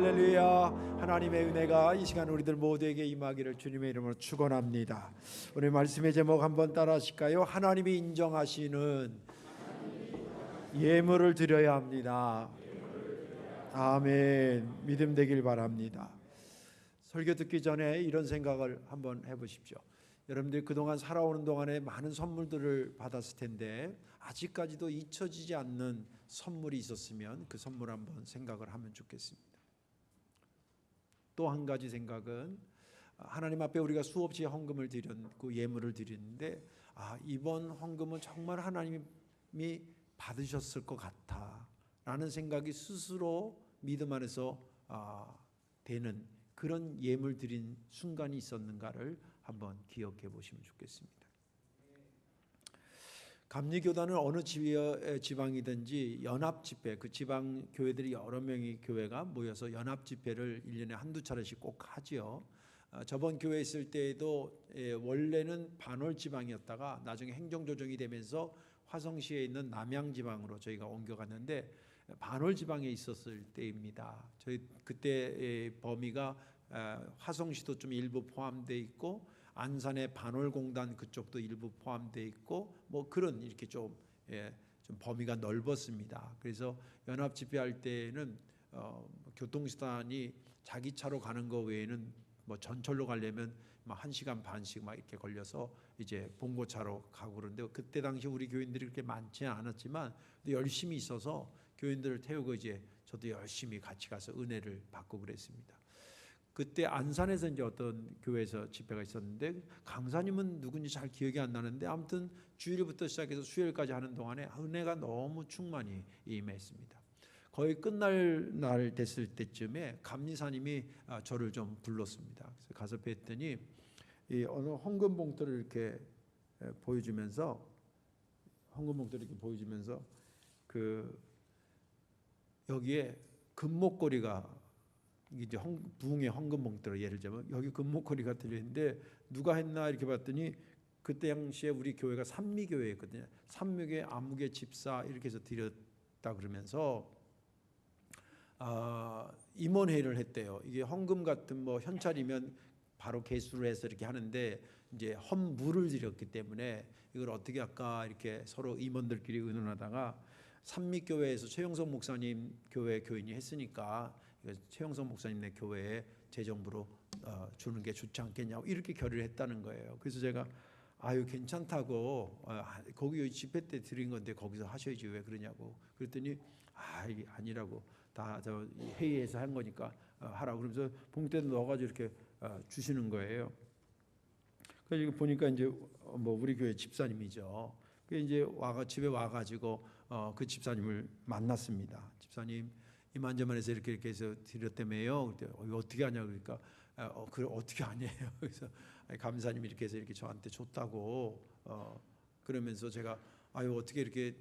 할렐루야. 하나님의 은혜가 이 시간 우리들 모두에게 임하기를 주님의 이름으로 축원합니다. 오늘 말씀의 제목 한번 따라 하실까요? 하나님이 인정하시는 예물을 드려야 합니다. 아멘. 믿음 되길 바랍니다. 설교 듣기 전에 이런 생각을 한번 해보십시오. 여러분들이 그동안 살아오는 동안에 많은 선물들을 받았을 텐데 아직까지도 잊혀지지 않는 선물이 있었으면 그 선물 한번 생각을 하면 좋겠습니다. 또 한 가지 생각은 하나님 앞에 우리가 수없이 헌금을 드렸고 예물을 드리는데 이번 헌금은 정말 하나님이 받으셨을 것 같아 라는 생각이 스스로 믿음 안에서 되는 그런 예물 드린 순간이 있었는가를 한번 기억해 보시면 좋겠습니다. 감리교단은 어느 지방이든지 연합집회, 그 지방 교회들이 여러 명의 교회가 모여서 연합집회를 1년에 한두 차례씩 꼭 하지요. 저번 교회 있을 때에도 원래는 반월 지방이었다가 나중에 행정조정이 되면서 화성시에 있는 남양지방으로 저희가 옮겨갔는데 반월 지방에 있었을 때입니다. 저희 그때 범위가 화성시도 좀 일부 포함되어 있고 안산의 반월공단 그쪽도 일부 포함되어 있고 뭐 그런 이렇게 좀 범위가 넓었습니다. 그래서 연합 집회할 때는 교통수단이 자기 차로 가는 거 외에는 뭐 전철로 가려면 막 1시간 반씩 막 이렇게 걸려서 이제 봉고차로 가고 그런데 그때 당시 우리 교인들이 그렇게 많지는 않았지만 열심히 있어서 교인들을 태우고 이제 저도 열심히 같이 가서 은혜를 받고 그랬습니다. 그때 안산에서 이제 어떤 교회에서 집회가 있었는데 강사님은 누군지 잘 기억이 안 나는데 아무튼 주일부터 시작해서 수요일까지 하는 동안에 은혜가 너무 충만히 임했습니다. 거의 끝날 날 됐을 때쯤에 감리사님이 저를 좀 불렀습니다. 그래서 가서 뵀더니 이 어느 헌금 봉투를 이렇게 보여주면서 그 여기에 금목걸이가 이제 부흥의 헌금 봉투로 예를 들면 여기 금목걸이가 들려있는데 누가 했나 이렇게 봤더니 그때 당시에 우리 교회가 산미교회였거든요. 산미교회 암흑의 집사 이렇게 해서 드렸다 그러면서 임원회의를 했대요. 이게 헌금 같은 뭐 현찰이면 바로 개수를 해서 이렇게 하는데 이제 헌물을 드렸기 때문에 이걸 어떻게 할까 이렇게 서로 임원들끼리 의논하다가 산미교회에서 최영석 목사님 교회 교인이 했으니까 최영석 목사님네 교회에 재정부로 주는 게 좋지 않겠냐고 이렇게 결의를 했다는 거예요. 그래서 제가 괜찮다고 거기 집회 때 드린 건데 거기서 하셔야지 왜 그러냐고 그랬더니 아니라고 다 저 회의에서 한 거니까 하라고 그러면서 봉투에 넣어가지고 이렇게 주시는 거예요. 그래서 보니까 이제 뭐 우리 교회 집사님이죠. 그 이제 집에 와가지고 그 집사님을 만났습니다. 집사님 이만저만해서 이렇게 해서 드렸다며요. 그때 어떻게 하냐 그러니까 그래 어떻게 하냐요. 그래서 감사님이 이렇게 해서 이렇게 저한테 줬다고 그러면서 제가 어떻게 이렇게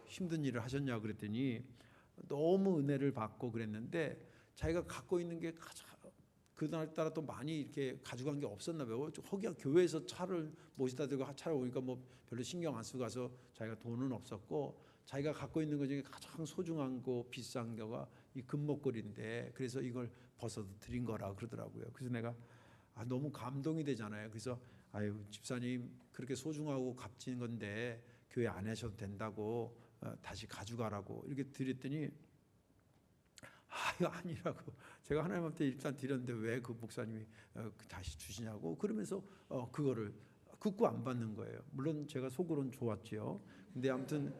힘든 일을 하셨냐 그랬더니 너무 은혜를 받고 그랬는데 자기가 갖고 있는 게 그날따라 또 많이 이렇게 가져간 게 없었나 봐요. 거기가 교회에서 차를 모시다 들고 차를 오니까 뭐 별로 신경 안 쓰고 가서 자기가 돈은 없었고 자기가 갖고 있는 것 중에 가장 소중한 거 비싼 거가 이 금목걸이인데 그래서 이걸 벗어서 드린 거라 그러더라고요. 그래서 내가 너무 감동이 되잖아요. 그래서 집사님 그렇게 소중하고 값진 건데 교회 안 하셔도 된다고 다시 가져가라고 이렇게 드렸더니 아니라고 제가 하나님 앞에 일단 드렸는데 왜 그 목사님이 다시 주시냐고 그러면서 그거를 극구 안 받는 거예요. 물론 제가 속으로는 좋았죠. 근데 아무튼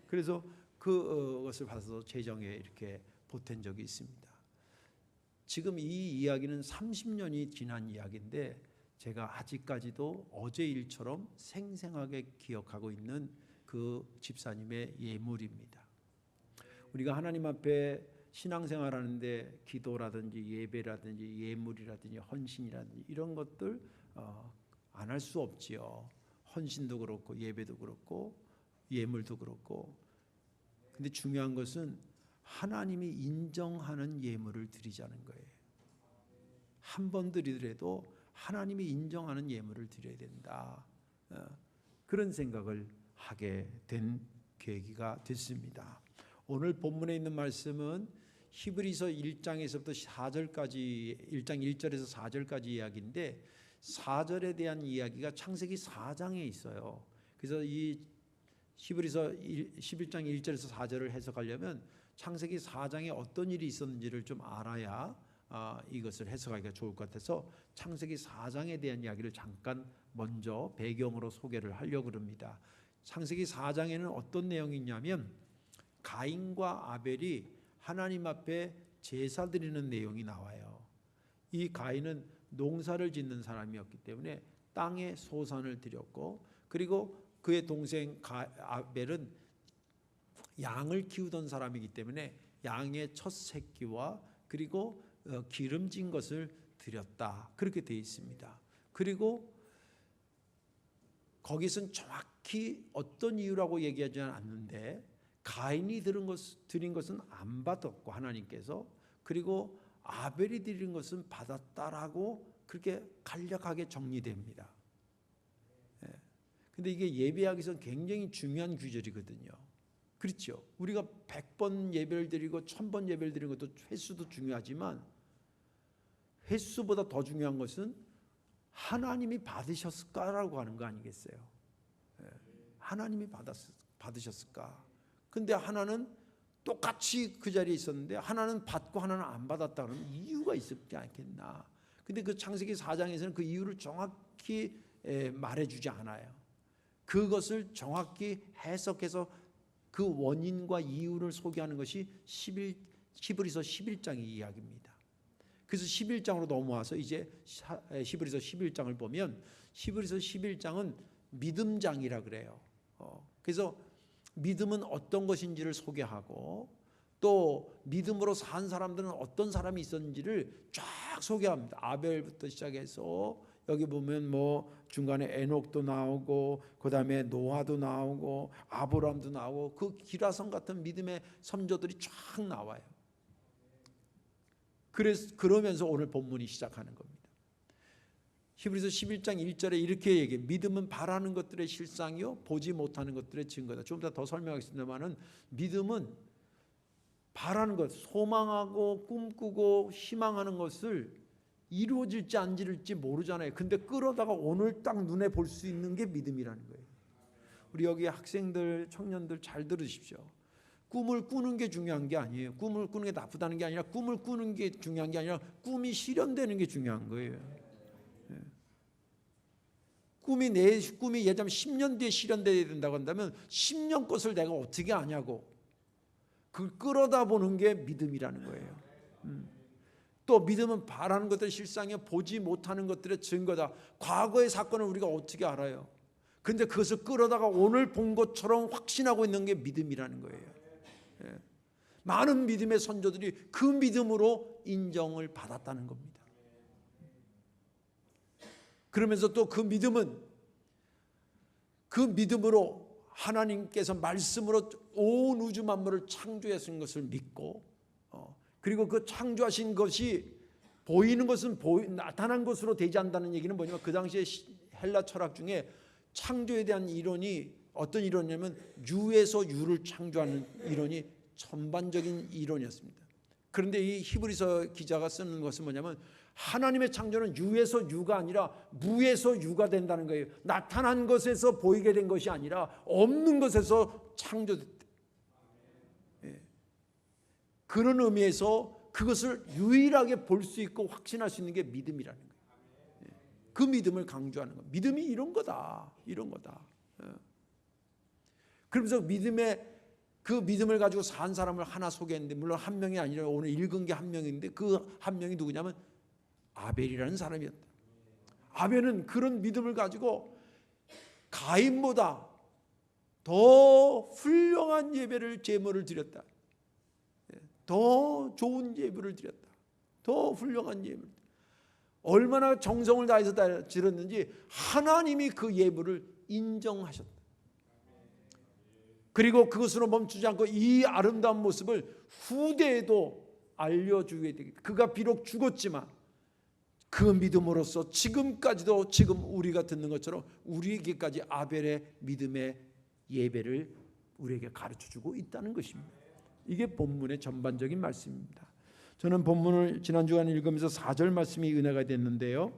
그래서 그것을 받아서 재정에 이렇게 보탠 적이 있습니다. 지금 이 이야기는 30년이 지난 이야기인데 제가 아직까지도 어제 일처럼 생생하게 기억하고 있는 그 집사님의 예물입니다. 우리가 하나님 앞에 신앙생활하는데 기도라든지 예배라든지 예물이라든지 헌신이라든지 이런 것들 안 할 수 없지요. 헌신도 그렇고 예배도 그렇고 예물도 그렇고. 근데 중요한 것은 하나님이 인정하는 예물을 드리자는 거예요. 한 번 드리더라도 하나님이 인정하는 예물을 드려야 된다. 그런 생각을 하게 된 계기가 됐습니다. 오늘 본문에 있는 말씀은 히브리서 1장에서부터 4절까지 1장 1절에서 4절까지 이야기인데 4절에 대한 이야기가 창세기 4장에 있어요. 그래서 이 히브리서 11장 1절에서 4절을 해석하려면 창세기 4장에 어떤 일이 있었는지를 좀 알아야 이것을 해석하기가 좋을 것 같아서 창세기 4장에 대한 이야기를 잠깐 먼저 배경으로 소개를 하려고 합니다. 창세기 4장에는 어떤 내용이 있냐면 가인과 아벨이 하나님 앞에 제사 드리는 내용이 나와요. 이 가인은 농사를 짓는 사람이었기 때문에 땅에 소산을 드렸고, 그리고 그의 동생 아벨은 양을 키우던 사람이기 때문에 양의 첫 새끼와 그리고 기름진 것을 드렸다, 그렇게 되어 있습니다. 그리고 거기서는 정확히 어떤 이유라고 얘기하지 않는데 가인이 드린 것은 안 받았고 하나님께서, 그리고 아벨이 드린 것은 받았다라고 그렇게 간략하게 정리됩니다. 근데 이게 예배하기선 굉장히 중요한 규절이거든요. 그렇죠? 우리가 100번 예배를 드리고 1000번 예배를 드리는 것도 횟수도 중요하지만 횟수보다 더 중요한 것은 하나님이 받으셨을까라고 하는 거 아니겠어요? 하나님이 받으셨을까? 근데 하나는 똑같이 그 자리에 있었는데 하나는 받고 하나는 안 받았다는 이유가 있었지 않겠나? 근데 그 창세기 4장에서는 그 이유를 정확히 말해주지 않아요. 그것을 정확히 해석해서 그 원인과 이유를 소개하는 것이 히브리서 11장의 이야기입니다. 그래서 11장으로 넘어와서 이제 히브리서 11장을 보면 히브리서 11장은 믿음장이라 그래요. 그래서 믿음은 어떤 것인지를 소개하고 또 믿음으로 산 사람들은 어떤 사람이 있었는지를 쫙 소개합니다. 아벨부터 시작해서 여기 보면 뭐 중간에 에녹도 나오고 그다음에 노아도 나오고 아브라함도 나오고 그 기라성 같은 믿음의 선조들이 쫙 나와요. 그러면서 오늘 본문이 시작하는 겁니다. 히브리서 11장 1절에 이렇게 얘기해요. 믿음은 바라는 것들의 실상이요 보지 못하는 것들의 증거다. 좀 더 설명하겠습니다만은 믿음은 바라는 것, 소망하고 꿈꾸고 희망하는 것을 이루어질지 안 이루어질지 모르잖아요. 근데 끌어다가 오늘 딱 눈에 볼 수 있는 게 믿음이라는 거예요. 우리 여기 학생들, 청년들 잘 들으십시오. 꿈을 꾸는 게 중요한 게 아니에요. 꿈을 꾸는 게 나쁘다는 게 아니라 꿈을 꾸는 게 중요한 게 아니라 꿈이 실현되는 게 중요한 거예요. 내 꿈이 예를 들면 10년 뒤에 실현되어야 된다고 한다면 10년 것을 내가 어떻게 아냐고. 그걸 끌어다 보는 게 믿음이라는 거예요. 또 믿음은 바라는 것들의 실상이요 보지 못하는 것들의 증거다. 과거의 사건을 우리가 어떻게 알아요? 근데 그것을 끌어다가 오늘 본 것처럼 확신하고 있는 게 믿음이라는 거예요. 많은 믿음의 선조들이 그 믿음으로 인정을 받았다는 겁니다. 그러면서 또 그 믿음으로 하나님께서 말씀으로 온 우주 만물을 창조하신 것을 믿고 그리고 그 창조하신 것이 보이는 것은 나타난 것으로 되지 않는다는 얘기는 뭐냐면 그 당시에 헬라 철학 중에 창조에 대한 이론이 어떤 이론이냐면 유에서 유를 창조하는 이론이 전반적인 이론이었습니다. 그런데 이 히브리서 기자가 쓰는 것은 뭐냐면 하나님의 창조는 유에서 유가 아니라 무에서 유가 된다는 거예요. 나타난 것에서 보이게 된 것이 아니라 없는 것에서 창조됐다. 그런 의미에서 그것을 유일하게 볼 수 있고 확신할 수 있는 게 믿음이라는 거예요. 그 믿음을 강조하는 거예요. 믿음이 이런 거다. 이런 거다. 그러면서 그 믿음을 가지고 산 사람을 하나 소개했는데 물론 한 명이 아니라 오늘 읽은 게 한 명인데 그 한 명이 누구냐면 아벨이라는 사람이었다. 아벨은 그런 믿음을 가지고 가인보다 더 훌륭한 예배를 제물을 드렸다. 더 좋은 예배를 드렸다. 더 훌륭한 예배를. 얼마나 정성을 다해서 드렸는지 하나님이 그 예배를 인정하셨다. 그리고 그것으로 멈추지 않고 이 아름다운 모습을 후대에도 알려주게 되겠다. 그가 비록 죽었지만 그 믿음으로써 지금까지도 지금 우리가 듣는 것처럼 우리에게까지 아벨의 믿음의 예배를 우리에게 가르쳐주고 있다는 것입니다. 이게 본문의 전반적인 말씀입니다. 저는 본문을 지난 주간에 읽으면서 4절 말씀이 은혜가 됐는데요.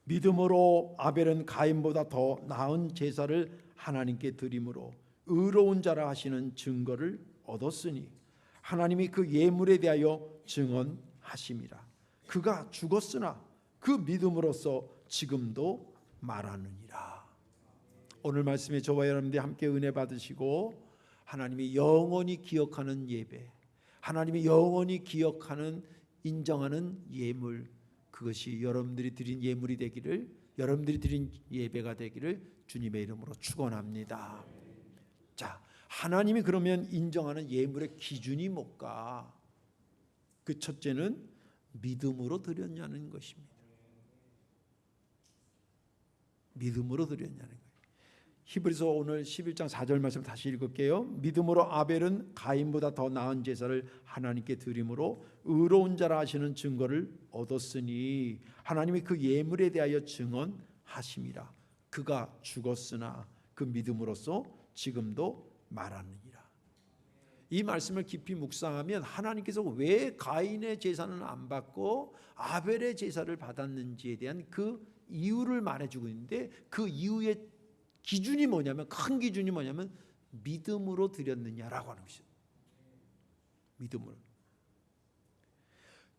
믿음으로 아벨은 가인보다 더 나은 제사를 하나님께 드림으로 의로운 자라 하시는 증거를 얻었으니 하나님이 그 예물에 대하여 증언하심이라. 그가 죽었으나 그 믿음으로써 지금도 말하느니라. 오늘 말씀에 저와 여러분들이 함께 은혜 받으시고 하나님이 영원히 기억하는 예배, 하나님이 영원히 기억하는 인정하는 예물, 그것이 여러분들이 드린 예물이 되기를, 여러분들이 드린 예배가 되기를 주님의 이름으로 축원합니다. 자, 하나님이 그러면 인정하는 예물의 기준이 뭘까? 그 첫째는 믿음으로 드렸냐는 것입니다. 믿음으로 드렸냐는 거예요. 히브리서 오늘 11장 4절 말씀 다시 읽을게요. 믿음으로 아벨은 가인보다 더 나은 제사를 하나님께 드림으로 의로운 자라 하시는 증거를 얻었으니 하나님이 그 예물에 대하여 증언하심이라. 그가 죽었으나 그 믿음으로써 지금도 말하느니라. 이 말씀을 깊이 묵상하면 하나님께서 왜 가인의 제사는 안 받고 아벨의 제사를 받았는지에 대한 그 이유를 말해주고 있는데, 그 이유의 기준이 뭐냐면, 큰 기준이 뭐냐면 믿음으로 드렸느냐라고 하는 것이죠. 믿음으로.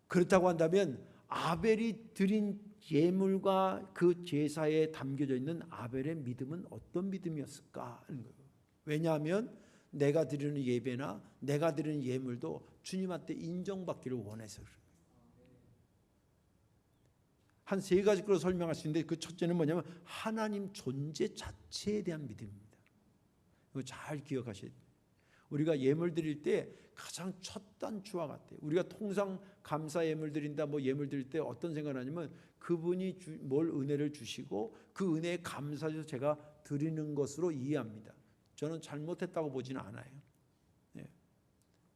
그렇다고 한다면 아벨이 드린 예물과 그 제사에 담겨져 있는 아벨의 믿음은 어떤 믿음이었을까 하는 거예요. 왜냐하면 내가 드리는 예배나 내가 드리는 예물도 주님한테 인정받기를 원해서 그래요. 한 세 가지 걸로 설명할 수 있는데, 그 첫째는 뭐냐면 하나님 존재 자체에 대한 믿음입니다. 이거 잘 기억하셔야 돼요. 우리가 예물 드릴 때 가장 첫 단추와 같아요. 우리가 통상 감사 예물 드린다, 뭐 예물 드릴 때 어떤 생각을 하냐면 그분이 뭘 은혜를 주시고 그 은혜에 감사해서 제가 드리는 것으로 이해합니다. 저는 잘못했다고 보지는 않아요.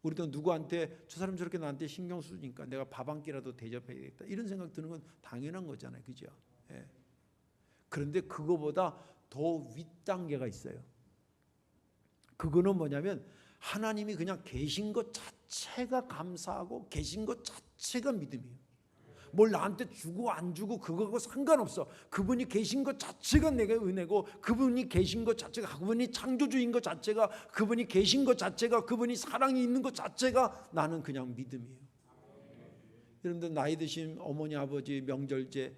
우리도 누구한테 저 사람 저렇게 나한테 신경 쓰니까 내가 밥 한 끼라도 대접해야겠다, 이런 생각 드는 건 당연한 거잖아요. 그죠? 예. 그런데 그거보다 더 윗단계가 있어요. 그거는 뭐냐면 하나님이 그냥 계신 것 자체가 감사하고 계신 것 자체가 믿음이에요. 뭘 나한테 주고 안 주고 그거하고 상관없어. 그분이 계신 것 자체가 내게 은혜고, 그분이 계신 것 자체가, 그분이 창조주인 것 자체가, 그분이 계신 것 자체가, 그분이 사랑이 있는 것 자체가 나는 그냥 믿음이에요. 여러분들 나이 드신 어머니 아버지 명절제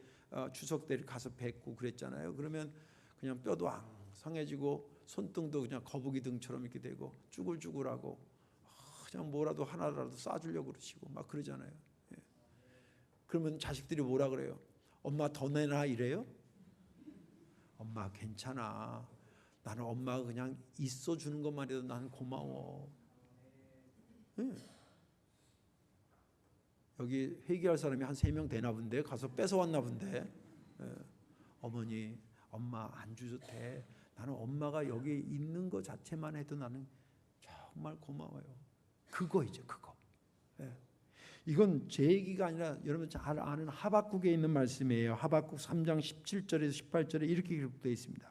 추석 때 가서 뵙고 그랬잖아요. 그러면 그냥 뼈도 상해지고 손등도 그냥 거북이 등처럼 이렇게 되고 쭈글쭈글하고 그냥 뭐라도 하나라도 싸주려고 그러시고 막 그러잖아요. 그러면 자식들이 뭐라 그래요? 엄마 더 내놔 이래요? 엄마 괜찮아. 나는 엄마가 그냥 있어 주는 것만 해도 나는 고마워. 네. 여기 회개할 사람이 한 3명 되나 본데, 가서 뺏어왔나 본데. 네. 어머니 엄마 안 주셔도 돼. 나는 엄마가 여기 있는 것 자체만 해도 나는 정말 고마워요. 그거이죠, 그거. 네. 이건 제 얘기가 아니라 여러분 잘 아는 하박국에 있는 말씀이에요. 하박국 3장 17절에서 18절에 이렇게 기록되어 있습니다.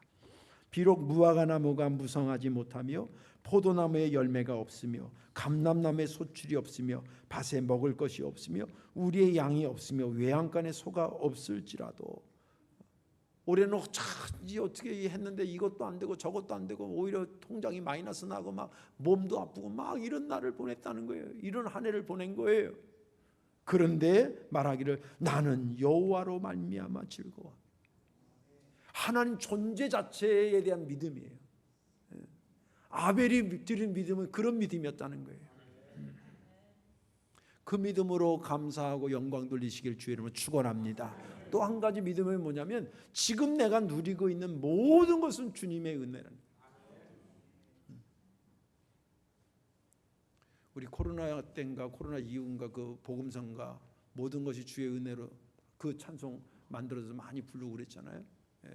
비록 무화과 나무가 무성하지 못하며 포도나무에 열매가 없으며 감람나무에 소출이 없으며 밭에 먹을 것이 없으며 우리의 양이 없으며 외양간에 소가 없을지라도, 올해는 어떻게 했는데 이것도 안 되고 저것도 안 되고 오히려 통장이 마이너스 나고 막 몸도 아프고 막 이런 날을 보냈다는 거예요. 이런 한 해를 보낸 거예요. 그런데 말하기를 나는 여호와로 말미암아 즐거워. 하나님 존재 자체에 대한 믿음이에요. 아벨이 드린 믿음은 그런 믿음이었다는 거예요. 그 믿음으로 감사하고 영광 돌리시길 주의 이름으로 축원합니다. 또 한 가지 믿음은 뭐냐면 지금 내가 누리고 있는 모든 것은 주님의 은혜라는. 우리 코로나 때인가 코로나 이후인가 그 복음성가 모든 것이 주의 은혜로 그 찬송 만들어서 많이 부르고 그랬잖아요. 예.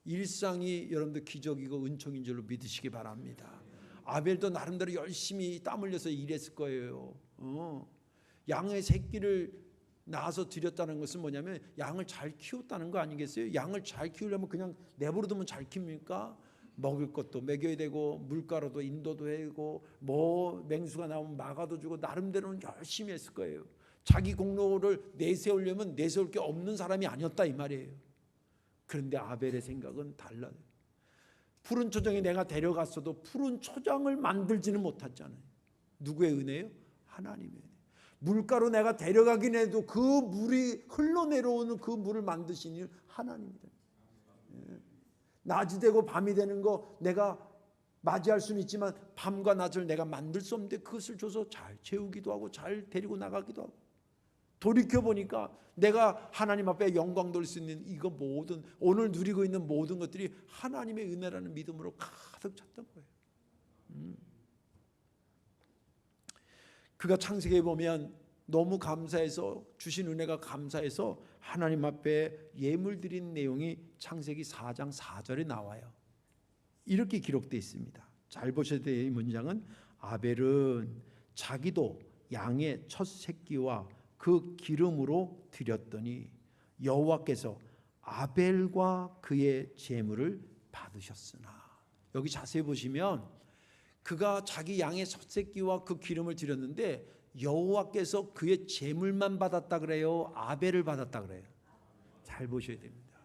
일상이 여러분들 기적이고 은총인 줄로 믿으시기 바랍니다. 아벨도 나름대로 열심히 땀 흘려서 일했을 거예요. 양의 새끼를 낳아서 드렸다는 것은 뭐냐면 양을 잘 키웠다는 거 아니겠어요? 양을 잘 키우려면 그냥 내버려두면 잘 킵니까? 먹을 것도 먹여야 되고 물가로도 인도도 해고 뭐 맹수가 나오면 막아도 주고 나름대로는 열심히 했을 거예요. 자기 공로를 내세우려면 내세울 게 없는 사람이 아니었다 이 말이에요. 그런데 아벨의 생각은 달라요. 푸른 초장에 내가 데려갔어도 푸른 초장을 만들지는 못했잖아요. 누구의 은혜요? 하나님의 은혜. 물가로 내가 데려가긴 해도 그 물이 흘러내려오는 그 물을 만드신 일 하나님이다. 낮이 되고 밤이 되는 거 내가 맞이할 수는 있지만 밤과 낮을 내가 만들 수 없는데 그것을 줘서 잘 채우기도 하고 잘 데리고 나가기도 하고, 돌이켜보니까 내가 하나님 앞에 영광 돌릴 수 있는 이거 모든 오늘 누리고 있는 모든 것들이 하나님의 은혜라는 믿음으로 가득 찼던 거예요. 그가 창세기에 보면 너무 감사해서 주신 은혜가 감사해서 하나님 앞에 예물 드린 내용이 창세기 4장 4절에 나와요. 이렇게 기록되어 있습니다. 잘 보셔야 될 이 문장은 아벨은 자기도 양의 첫 새끼와 그 기름으로 드렸더니 여호와께서 아벨과 그의 제물을 받으셨으나. 여기 자세히 보시면 그가 자기 양의 첫 새끼와 그 기름을 드렸는데 여호와께서 그의 제물만 받았다 그래요? 아벨을 받았다 그래요? 잘 보셔야 됩니다.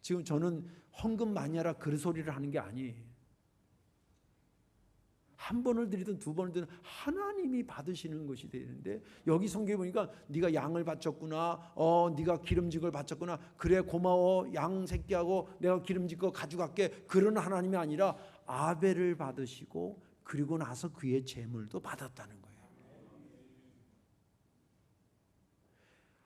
지금 저는 헌금 많이 하라 그 소리를 하는 게 아니에요. 한 번을 드리든 두 번을 드리든 하나님이 받으시는 것이 되는데, 여기 성경에 보니까 네가 양을 바쳤구나, 네가 기름진 걸 바쳤구나, 그래 고마워, 양 새끼하고 내가 기름진 거 가져갈게, 그런 하나님이 아니라 아벨을 받으시고 그리고 나서 그의 제물도 받았다는 거예요.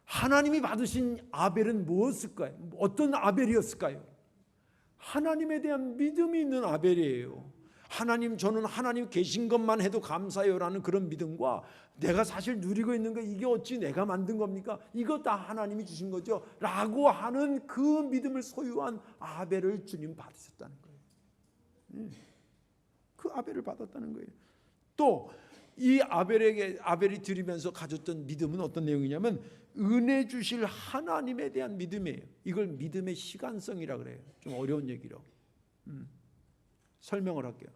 하나님이 받으신 아벨은 무엇일까요? 어떤 아벨이었을까요? 하나님에 대한 믿음이 있는 아벨이에요. 하나님, 저는 하나님 계신 것만 해도 감사해요라는 그런 믿음과 내가 사실 누리고 있는 거 이게 어찌 내가 만든 겁니까? 이거 다 하나님이 주신 거죠 라고 하는 그 믿음을 소유한 아벨을 주님 받으셨다는 거예요. 그 아벨을 받았다는 거예요. 또 이 아벨이 드리면서 가졌던 믿음은 어떤 내용이냐면 은혜 주실 하나님에 대한 믿음이에요. 이걸 믿음의 시간성이라 그래요. 좀 어려운 얘기로 설명을 할게요.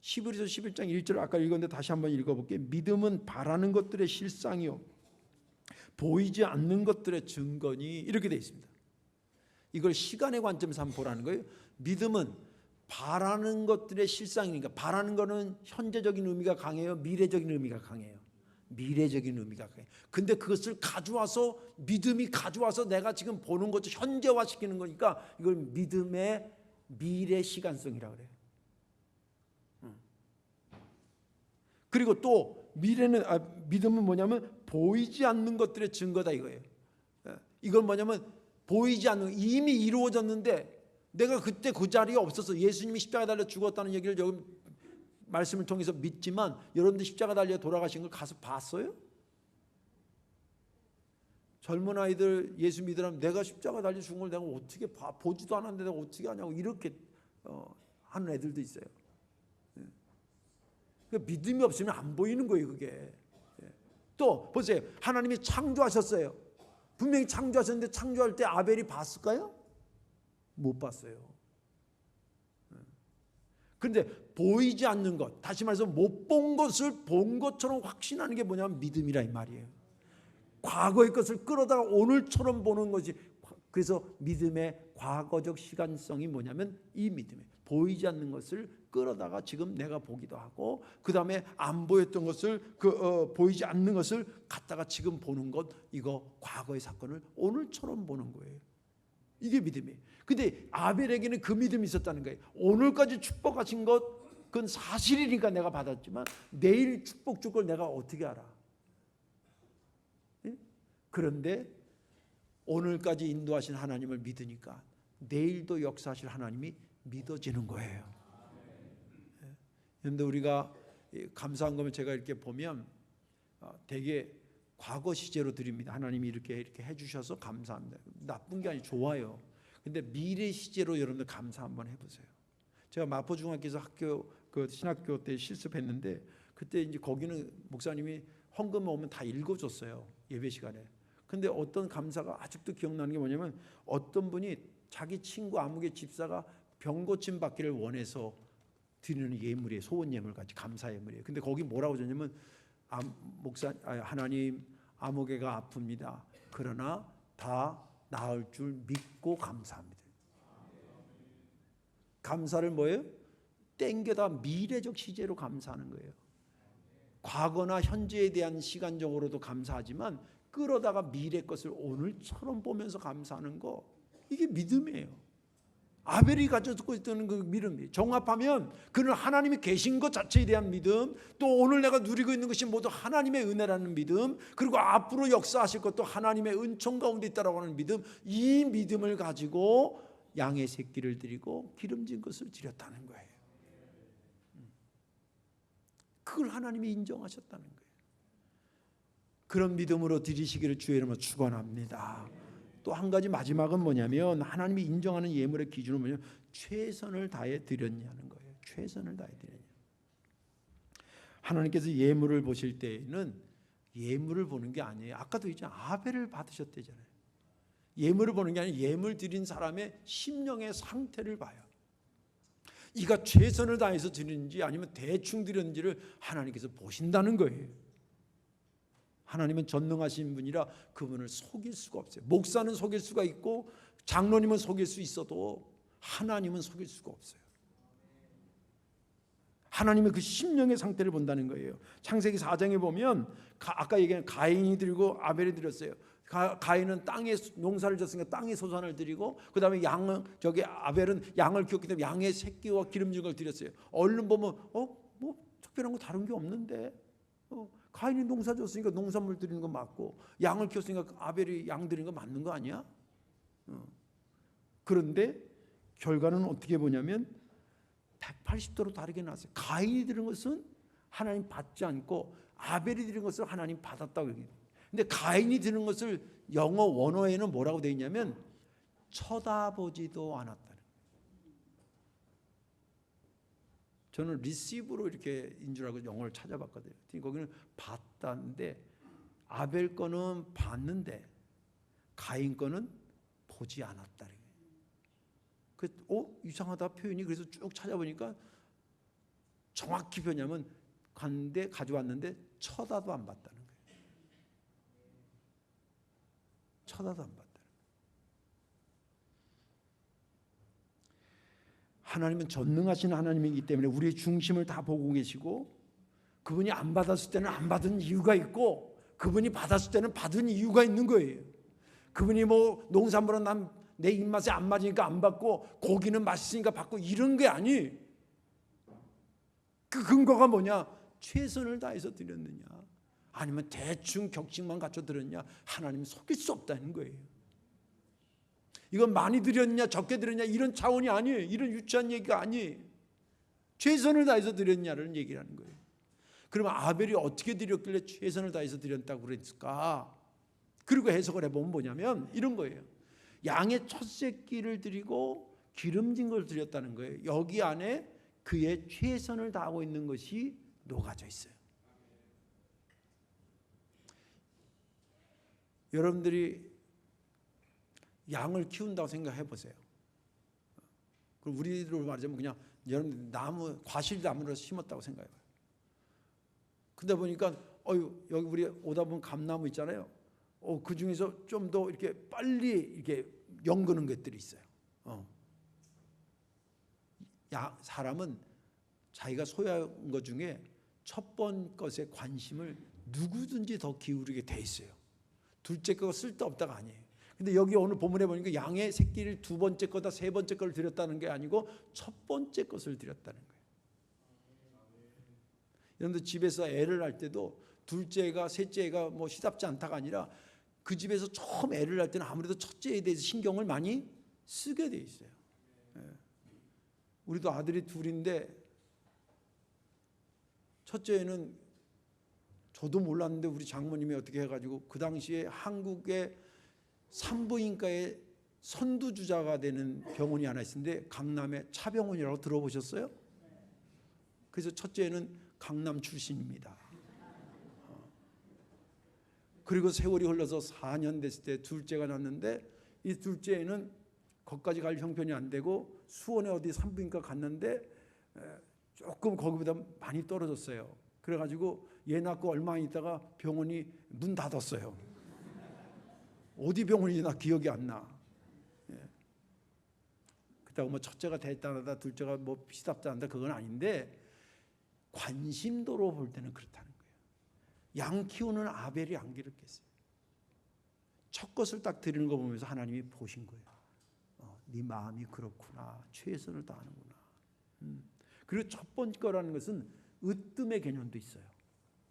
히브리서 11장 1절 아까 읽었는데 다시 한번 읽어볼게요. 믿음은 바라는 것들의 실상이요 보이지 않는 것들의 증거니, 이렇게 되어 있습니다. 이걸 시간의 관점에서 한번 보라는 거예요. 믿음은 바라는 것들의 실상이니까, 바라는 것은 현재적인 의미가 강해요, 미래적인 의미가 강해요? 미래적인 의미가 강해요. 근데 그것을 가져와서 믿음이 가져와서 내가 지금 보는 것을 현재화시키는 거니까 이걸 믿음의 미래 시간성이라고 그래요. 그리고 또 믿음은 뭐냐면 보이지 않는 것들의 증거다 이거예요. 이건 뭐냐면 보이지 않는, 이미 이루어졌는데 내가 그때 그 자리에 없어서 예수님이 십자가 달려 죽었다는 얘기를 여기 말씀을 통해서 믿지만, 여러분들 십자가 달려 돌아가신 걸 가서 봤어요? 젊은 아이들 예수 믿으라면 내가 십자가 달려 죽은 걸 내가 어떻게 보지도 않았는데 내가 어떻게 하냐고 이렇게 하는 애들도 있어요. 그러니까 믿음이 없으면 안 보이는 거예요 그게. 또 보세요. 하나님이 창조하셨어요. 분명히 창조하셨는데 창조할 때 아벨이 봤을까요? 못 봤어요. 그런데 보이지 않는 것, 다시 말해서 못 본 것을 본 것처럼 확신하는 게 뭐냐면 믿음이라 이 말이에요. 과거의 것을 끌어다가 오늘처럼 보는 것이, 그래서 믿음의 과거적 시간성이 뭐냐면 이 믿음에 보이지 않는 것을 끌어다가 지금 내가 보기도 하고, 그 다음에 안 보였던 것을 보이지 않는 것을 갖다가 지금 보는 것, 이거 과거의 사건을 오늘처럼 보는 거예요. 이게 믿음이에요. 근데 아벨에게는 그 믿음이 있었다는 거예요. 오늘까지 축복하신 것, 그건 사실이니까 내가 받았지만 내일 축복 줄 걸 내가 어떻게 알아? 예? 그런데 오늘까지 인도하신 하나님을 믿으니까 내일도 역사하실 하나님이 믿어지는 거예요. 그런데 우리가 감사한 거면 제가 이렇게 보면 되게 과거 시제로 드립니다. 하나님이 이렇게 해주셔서 감사합니다. 나쁜 게 아니고 좋아요. 근데 미래 시제로 여러분들 감사 한번 해보세요. 제가 마포중학교에서 신학교 때 실습했는데, 그때 이제 거기는 목사님이 헌금 오면 다 읽어줬어요 예배 시간에. 근데 어떤 감사가 아직도 기억나는 게 뭐냐면, 어떤 분이 자기 친구 아무개 집사가 병 고침 받기를 원해서 드리는 예물이에요. 소원 예물 같이 감사 예물이에요. 근데 거기 뭐라고 적냐면 하나님 아무개가 아픕니다. 그러나 다 나을 줄 믿고 감사합니다. 감사를 뭐예요? 땡겨다 미래적 시제로 감사하는 거예요. 과거나 현재에 대한 시간적으로도 감사하지만 끌어다가 미래 것을 오늘처럼 보면서 감사하는 거, 이게 믿음이에요. 아벨이 가지고 있던 그 믿음이 종합하면 그는 하나님이 계신 것 자체에 대한 믿음, 또 오늘 내가 누리고 있는 것이 모두 하나님의 은혜라는 믿음, 그리고 앞으로 역사하실 것도 하나님의 은총 가운데 있다라고 하는 믿음, 이 믿음을 가지고 양의 새끼를 드리고 기름진 것을 드렸다는 거예요. 그걸 하나님이 인정하셨다는 거예요. 그런 믿음으로 드리시기를 주의 이름으로 축원합니다. 또 한 가지 마지막은 뭐냐면 하나님이 인정하는 예물의 기준은 뭐냐면 최선을 다해 드렸냐는 거예요. 최선을 다해 드렸냐. 하나님께서 예물을 보실 때에는 예물을 보는 게 아니에요. 아까도 이제 아벨을 받으셨대잖아요. 예물을 보는 게 아니라 예물 드린 사람의 심령의 상태를 봐요. 이가 최선을 다해서 드리는지 아니면 대충 드렸는지를 하나님께서 보신다는 거예요. 하나님은 전능하신 분이라 그분을 속일 수가 없어요. 목사는 속일 수가 있고 장로님은 속일 수 있어도 하나님은 속일 수가 없어요. 하나님의 그 심령의 상태를 본다는 거예요. 창세기 4장에 보면 아까 얘기한 가인이 드리고 아벨이 드렸어요. 가인은 땅에 농사를 졌으니까 땅에 소산을 드리고, 그 다음에 아벨은 양을 키웠기 때문에 양의 새끼와 기름진 걸 드렸어요. 얼른 보면 뭐 특별한 거 다른 게 없는데, 가인이 농사 졌으니까 농산물 드리는 거 맞고, 양을 키웠으니까 아벨이 양 드리는 거 맞는 거 아니야? 그런데 결과는 어떻게 보냐면 180도로 다르게 나왔어요. 가인이 드린 것은 하나님 받지 않고 아벨이 드린 것을 하나님 받았다고 얘기해요. 근데 가인이 드는 것을 영어 원어에는 뭐라고 되어 있냐면 쳐다보지도 않았다는 거예요. 저는 리시브로 이렇게 인 줄 알고 영어를 찾아봤거든요. 거기는 봤다는데 아벨 거는 봤는데 가인 거는 보지 않았다는 거예요. 이상하다 표현이. 그래서 쭉 찾아보니까 정확히 표현하면 갔는데 가져왔는데 쳐다도 안 봤다는 거예요. 쳐다도 안 봤다. 하나님은 전능하신 하나님이기 때문에 우리의 중심을 다 보고 계시고, 그분이 안 받았을 때는 안 받은 이유가 있고, 그분이 받았을 때는 받은 이유가 있는 거예요. 그분이 뭐 농산물은 난 내 입맛에 안 맞으니까 안 받고, 고기는 맛있으니까 받고, 이런 게 아니. 그 근거가 뭐냐? 최선을 다해서 드렸느냐, 아니면 대충 격식만 갖춰 드렸냐? 하나님 속일 수 없다는 거예요. 이건 많이 드렸냐 적게 드렸냐 이런 차원이 아니에요. 이런 유치한 얘기가 아니에요. 최선을 다해서 드렸냐는 얘기라는 거예요. 그러면 아벨이 어떻게 드렸길래 최선을 다해서 드렸다고 그랬을까? 그리고 해석을 해보면 뭐냐면 이런 거예요. 양의 첫 새끼를 드리고 기름진 걸 드렸다는 거예요. 여기 안에 그의 최선을 다하고 있는 것이 녹아져 있어요. 여러분들이 양을 키운다고 생각해 보세요. 그럼 우리로 말하자면 그냥 여러분들 과실나무를 심었다고 생각해 봐요. 근데 보니까 여기 우리 오다 보면 감나무 있잖아요. 그 중에서 좀 더 이렇게 빨리 이렇게 연그는 것들이 있어요. 사람은 자기가 소유한 것 중에 첫 번 것에 관심을 누구든지 더 기울이게 돼 있어요. 둘째 거가 쓸데없다가 아니에요. 근데 여기 오늘 본문에 보니까 양의 새끼를 두 번째 거다 세 번째 걸 드렸다는 게 아니고 첫 번째 것을 드렸다는 거예요. 여러분들 집에서 애를 할 때도 둘째가 셋째가 뭐 시답지 않다가 아니라 그 집에서 처음 애를 할 때는 아무래도 첫째에 대해서 신경을 많이 쓰게 돼 있어요. 우리도 아들이 둘인데 첫째는 저도 몰랐는데 우리 장모님이 어떻게 해가지고 그 당시에 한국의 산부인과의 선두주자가 되는 병원이 하나 있는데 강남의 차병원이라고 들어보셨어요? 그래서 첫째는 강남 출신입니다. 그리고 세월이 흘러서 4년 됐을 때 둘째가 났는데 이 둘째는 거기까지 갈 형편이 안 되고 수원에 어디 산부인과 갔는데 조금 거기보다 많이 떨어졌어요. 그래가지고 얘 낳고 얼마 있다가 병원이 문 닫았어요. 어디 병원인지 나 기억이 안 나. 그렇다고 뭐 첫째가 대단하다 둘째가 뭐 시답지 않다 그건 아닌데 관심도로 볼 때는 그렇다는 거예요. 양 키우는 아벨이 안 기르겠어요. 첫 것을 딱 드리는 거 보면서 하나님이 보신 거예요. 네 마음이 그렇구나. 최선을 다하는구나. 그리고 첫 번째 거라는 것은 으뜸의 개념도 있어요.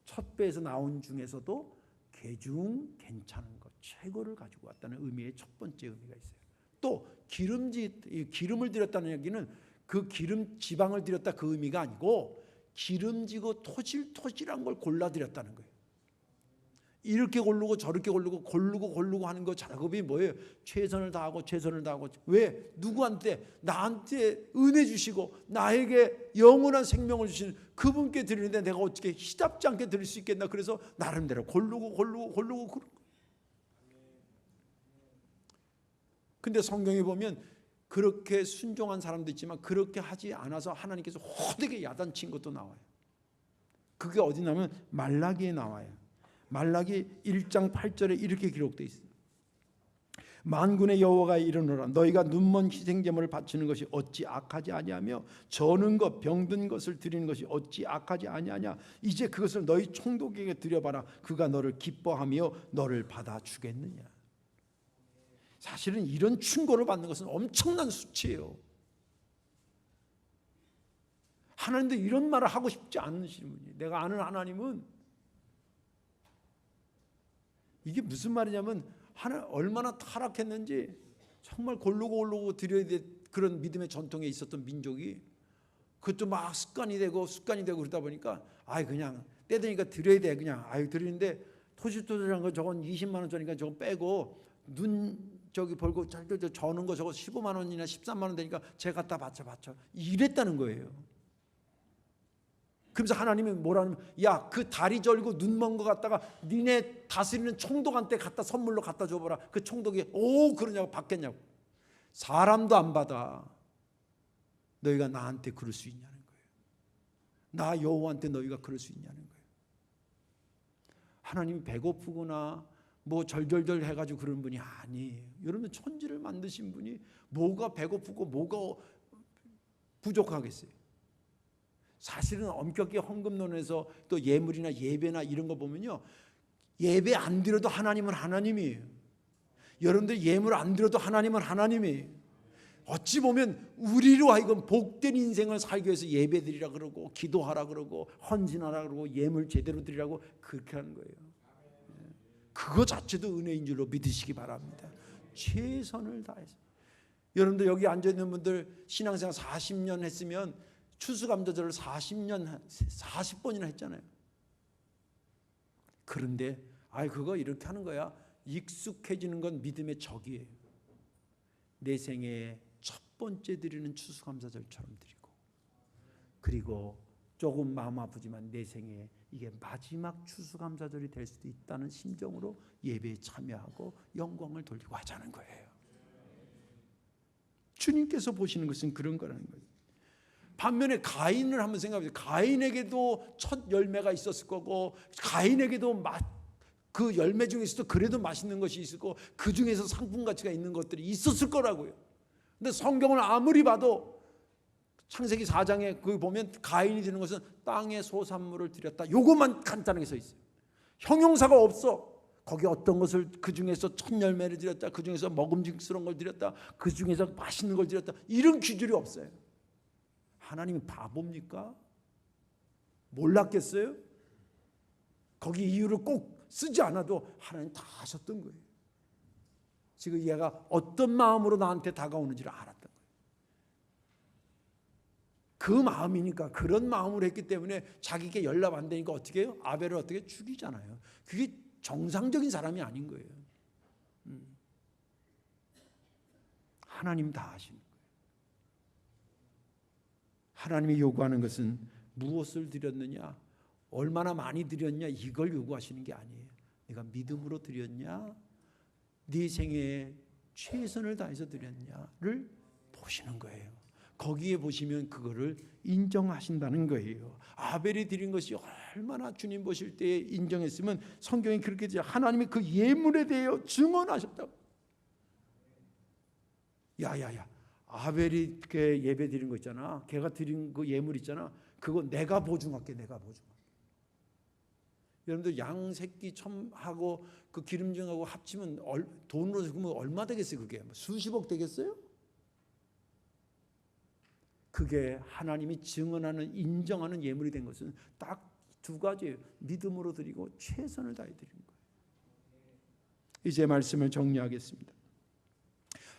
첫 배에서 나온 중에서도 개중 괜찮은 것 최고를 가지고 왔다는 의미의 첫 번째 의미가 있어요. 또 기름을 드렸다는 얘기는 그 기름 지방을 드렸다 그 의미가 아니고 기름지고 토실토실한 걸 골라드렸다는 거예요. 이렇게 고르고 저렇게 고르고 하는 거 작업이 뭐예요? 최선을 다하고 왜? 누구한테? 나한테 은혜 주시고 나에게 영원한 생명을 주시는 그분께 드리는데 내가 어떻게 시답지 않게 드릴 수 있겠나? 그래서 나름대로 고르고 그런 거예요. 근데 성경에 보면 그렇게 순종한 사람도 있지만 그렇게 하지 않아서 하나님께서 호되게 야단친 것도 나와요. 그게 어디 나오면 말라기에 나와요. 말라기 1장 8절에 이렇게 기록되어 있습니다. 만군의 여호와가 이르노라 너희가 눈먼 희생제물을 바치는 것이 어찌 악하지 아니하며 저는 것 병든 것을 드리는 것이 어찌 악하지 아니하냐 이제 그것을 너희 총독에게 드려봐라 그가 너를 기뻐하며 너를 받아주겠느냐. 사실은 이런 충고를 받는 것은 엄청난 수치예요. 하나님도 이런 말을 하고 싶지 않으시는 분이에요. 내가 아는 하나님은 이게 무슨 말이냐면 얼마나 타락했는지 정말 고르고 드려야 될 그런 믿음의 전통에 있었던 민족이 그것도 막 습관이 되고 그러다 보니까 그냥 때 되니까 드려야 돼 그냥 드리는데 토실토실한 거 저건 20만 원짜리니까 저거 빼고 눈 저기 벌고 저는 거 저거 15만 원이나 13만 원 되니까 제가 갖다 바쳐 이랬다는 거예요. 그러면서 하나님이 뭐라냐면 야 그 다리 절고 눈 먼 거 갖다가 니네 다스리는 총독한테 갖다 선물로 갖다 줘봐라. 그 총독이 그러냐고 받겠냐고. 사람도 안 받아. 너희가 나한테 그럴 수 있냐는 거예요. 나 여호와한테 너희가 그럴 수 있냐는 거예요. 하나님이 배고프거나 뭐 절절절 해가지고 그런 분이 아니에요. 여러분 천지를 만드신 분이 뭐가 배고프고 뭐가 부족하겠어요. 사실은 엄격히 헌금론에서 또 예물이나 예배나 이런 거 보면요 예배 안 드려도 하나님은 하나님이에요. 여러분들 예물 안 드려도 하나님은 하나님이에요. 어찌 보면 우리로 하여금 복된 인생을 살기 위해서 예배 드리라 그러고 기도하라 그러고 헌신하라 그러고 예물 제대로 드리라고 그렇게 하는 거예요. 그거 자체도 은혜인 줄로 믿으시기 바랍니다. 최선을 다해서. 여러분들 여기 앉아있는 분들 신앙생활 40년 했으면 추수감사절을 40번이나 했잖아요. 그런데 그거 이렇게 하는 거야. 익숙해지는 건 믿음의 적이에요. 내 생에 첫 번째 드리는 추수감사절처럼 드리고 그리고 조금 마음 아프지만 내 생에 이게 마지막 추수감사절이 될 수도 있다는 심정으로 예배에 참여하고 영광을 돌리고 하자는 거예요. 주님께서 보시는 것은 그런 거라는 거예요. 반면에 가인을 한번 생각해보세요. 가인에게도 첫 열매가 있었을 거고 가인에게도 그 열매 중에서도 그래도 맛있는 것이 있을 거고 그 중에서 상품 가치가 있는 것들이 있었을 거라고요. 근데 성경을 아무리 봐도 창세기 4장에 거기 보면 가인이 드는 것은 땅의 소산물을 드렸다. 요것만 간단하게 써 있어요. 형용사가 없어. 거기 어떤 것을 그 중에서 첫 열매를 드렸다. 그 중에서 먹음직스러운 걸 드렸다. 그 중에서 맛있는 걸 드렸다. 이런 기준이 없어요. 하나님이 바보입니까? 몰랐겠어요? 거기 이유를 꼭 쓰지 않아도 하나님 다 하셨던 거예요. 지금 얘가 어떤 마음으로 나한테 다가오는지를 알았던 거예요. 그 마음이니까 그런 마음으로 했기 때문에 자기에게 연락 안 되니까 어떻게 해요? 아벨을 어떻게 죽이잖아요. 그게 정상적인 사람이 아닌 거예요. 하나님 다 하시는 거예요. 하나님이 요구하는 것은 무엇을 드렸느냐, 얼마나 많이 드렸냐 이걸 요구하시는 게 아니에요. 내가 믿음으로 드렸냐, 네 생에 최선을 다해서 드렸냐를 보시는 거예요. 거기에 보시면 그거를 인정하신다는 거예요. 아벨이 드린 것이 얼마나 주님 보실 때 인정했으면 성경이 그렇게 되죠. 하나님이 그 예물에 대해 증언하셨다고. 야야야, 아벨이 그 예배 드린 거 있잖아. 걔가 드린 그 예물 있잖아. 그거 내가 보증할게. 내가 보증할게. 여러분들 양 새끼 첨하고 그 기름정하고 합치면 돈으로 그러면 얼마 되겠어요? 그게 수십억 되겠어요? 그게 하나님이 증언하는 인정하는 예물이 된 것은 딱 두 가지예요. 믿음으로 드리고 최선을 다해 드린 거예요. 이제 말씀을 정리하겠습니다.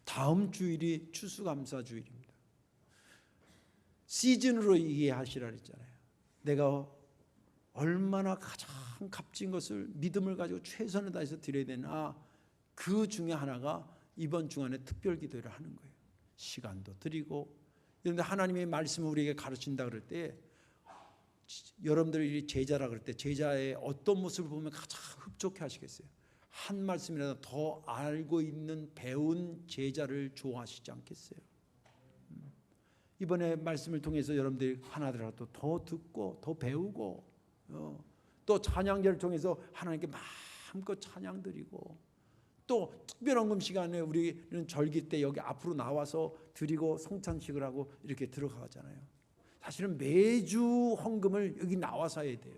다음 주일이 추수감사주일입니다. 시즌으로 이해하시라 그랬잖아요. 내가 얼마나 가장 값진 것을 믿음을 가지고 최선을 다해서 드려야 되나, 그 중에 하나가 이번 주간에 특별 기도를 하는 거예요. 시간도 드리고. 그런데 하나님의 말씀을 우리에게 가르친다 그럴 때, 여러분들이 제자라 그럴 때 제자의 어떤 모습을 보면 가장 흡족해 하시겠어요? 한 말씀이라도 더 알고 있는 배운 제자를 좋아하시지 않겠어요? 이번에 말씀을 통해서 여러분들이 하나더라도 더 듣고 더 배우고, 또 찬양제를 통해서 하나님께 마음껏 찬양 드리고, 또 특별한 금 시간에 우리는 절기 때 여기 앞으로 나와서 드리고 성찬식을 하고 이렇게 들어가잖아요. 사실은 매주 헌금을 여기 나와서 해야 돼요.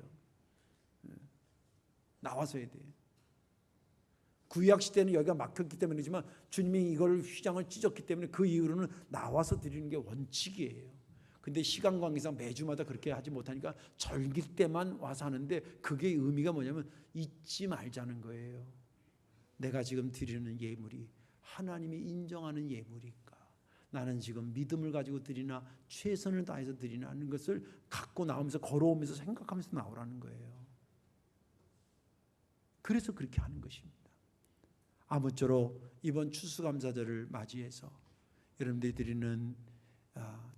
나와서 해야 돼요. 구약 시대는 여기가 막혔기 때문이지만 주님이 이걸 휘장을 찢었기 때문에 그 이후로는 나와서 드리는 게 원칙이에요. 근데 시간 관계상 매주마다 그렇게 하지 못하니까 절기 때만 와서 하는데, 그게 의미가 뭐냐면 잊지 말자는 거예요. 내가 지금 드리는 예물이 하나님이 인정하는 예물일까? 나는 지금 믿음을 가지고 드리나 최선을 다해서 드리나 하는 것을 갖고 나오면서, 걸어오면서 생각하면서 나오라는 거예요. 그래서 그렇게 하는 것입니다. 아무쪼록 이번 추수감사절을 맞이해서 여러분들이 드리는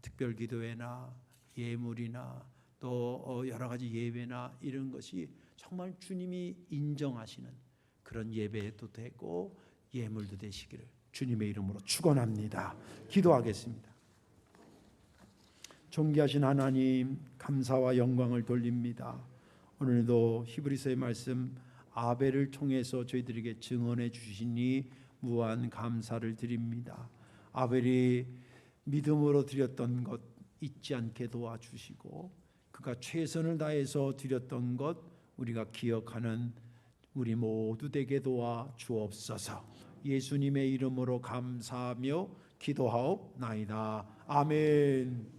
특별 기도회나 예물이나 또 여러 가지 예배나 이런 것이 정말 주님이 인정하시는 그런 예배도 되고 예물도 되시기를 주님의 이름으로 축원합니다. 기도하겠습니다. 존귀하신 하나님, 감사와 영광을 돌립니다. 오늘도 히브리서의 말씀 아벨을 통해서 저희들에게 증언해 주시니 무한 감사를 드립니다. 아벨이 믿음으로 드렸던 것 잊지 않게 도와주시고, 그가 최선을 다해서 드렸던 것 우리가 기억하는 우리 모두 되게 도와 주옵소서. 예수님의 이름으로 감사하며 기도하옵나이다. 아멘.